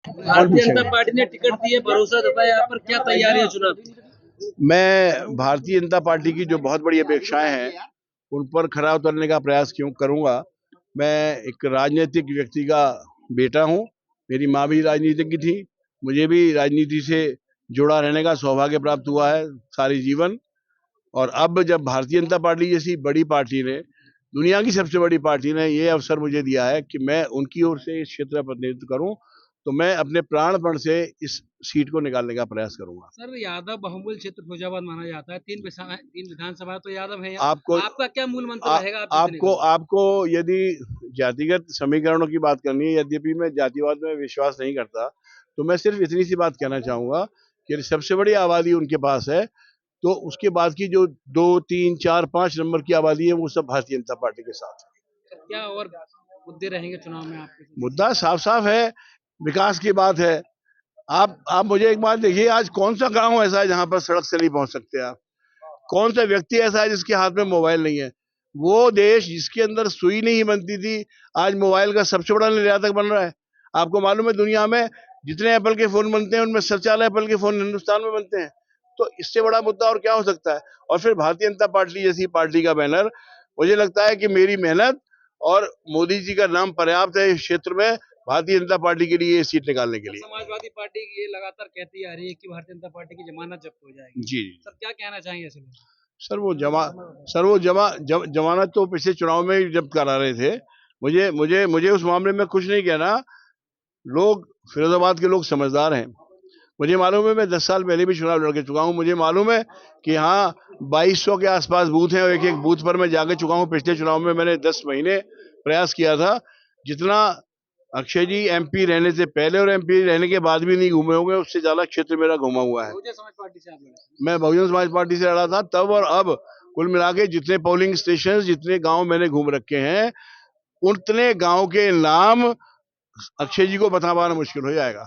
Bharatiya Janata party ने ticket दिए, भरोसा जताया, यहाँ पर क्या तैयारी है चुनाव की? मैं भारतीय जनता पार्टी की जो बहुत बड़ी अपेक्षाएं हैं उन पर खरा उतरने का प्रयास क्यों करूंगा। मैं एक राजनीतिक व्यक्ति का बेटा हूं, मेरी माँ भी राजनीतिज्ञ थी, मुझे भी राजनीति से जुड़ा रहने का सौभाग्य प्राप्त हुआ है सारी जीवन। और अब जब भारतीय जनता पार्टी जैसी बड़ी पार्टी ने, दुनिया की सबसे बड़ी पार्टी ने ये अवसर मुझे दिया है कि मैं उनकी ओर से इस क्षेत्र का प्रतिनिधित्व करूं, तो मैं अपने प्राणपण से इस सीट को निकालने का प्रयास करूंगा। सर, यादव बहुमूल क्षेत्र फिरोजाबाद माना जाता है, तीन विधानसभा तो यादव है। आपको आपका क्या मूल मंत्र रहेगा? आपको यदि जातिगत समीकरणों की बात करनी है, यद्यपि मैं जातिवाद में विश्वास नहीं करता, तो मैं सिर्फ इतनी सी बात कहना चाहूंगा कि सबसे बड़ी आबादी उनके पास है, तो उसके बाद की जो 2, 3, 4, 5 नंबर की आबादी है वो सब भारतीय जनता पार्टी के साथ है। क्या और मुद्दे रहेंगे चुनाव में आपके? मुद्दा साफ साफ है, विकास की बात है। आप मुझे एक बात देखिए, आज कौन सा गांव ऐसा है जहां पर सड़क से नहीं पहुंच सकते आप? कौन सा व्यक्ति ऐसा है जिसके हाथ में मोबाइल नहीं है? वो देश जिसके अंदर सुई नहीं बनती थी, आज मोबाइल का सबसे बड़ा निर्यातक बन रहा है। आपको मालूम है दुनिया में जितने एप्पल के फोन बनते हैं उनमें 47 एप्पल के फोन हिंदुस्तान में बनते हैं। तो इससे बड़ा मुद्दा और क्या हो सकता है? और फिर भारतीय जनता पार्टी जैसी पार्टी का बैनर, मुझे लगता है कि मेरी मेहनत और मोदी जी का नाम पर्याप्त है इस क्षेत्र में भारतीय जनता पार्टी के लिए सीट निकालने के लिए। समाजवादी पार्टी ये लगातार कहती आ रही है कि भारतीय जनता पार्टी की जमानत जब्त हो जाएगी। जी सर, क्या कहना चाहेंगे ऐसे में? सर वो जमानत तो पिछले चुनाव में ही जब्त करा रहे थे। मुझे मुझे मुझे उस मामले में कुछ नहीं कहना। लोग, फिरोजाबाद के लोग समझदार हैं। मुझे मालूम है, मैं 10 साल पहले भी चुनाव लड़ के चुका हूं। मुझे मालूम है कि हाँ 2200 के आसपास बूथ हैं और एक एक बूथ पर मैं जाके चुका हूं। पिछले चुनाव में मैंने 10 महीने प्रयास किया था। जितना अक्षय जी एमपी रहने से पहले और एमपी रहने के बाद भी नहीं घूमे होंगे, उससे ज्यादा क्षेत्र मेरा घूमा हुआ है। बहुजन समाज पार्टी से आप लड़े? मैं बहुजन समाज पार्टी से लड़ा था तब और अब, कुल मिला के जितने पोलिंग स्टेशन, जितने गांव मैंने घूम रखे हैं, उतने गांव के नाम अक्षय जी को बता पाना मुश्किल हो जाएगा।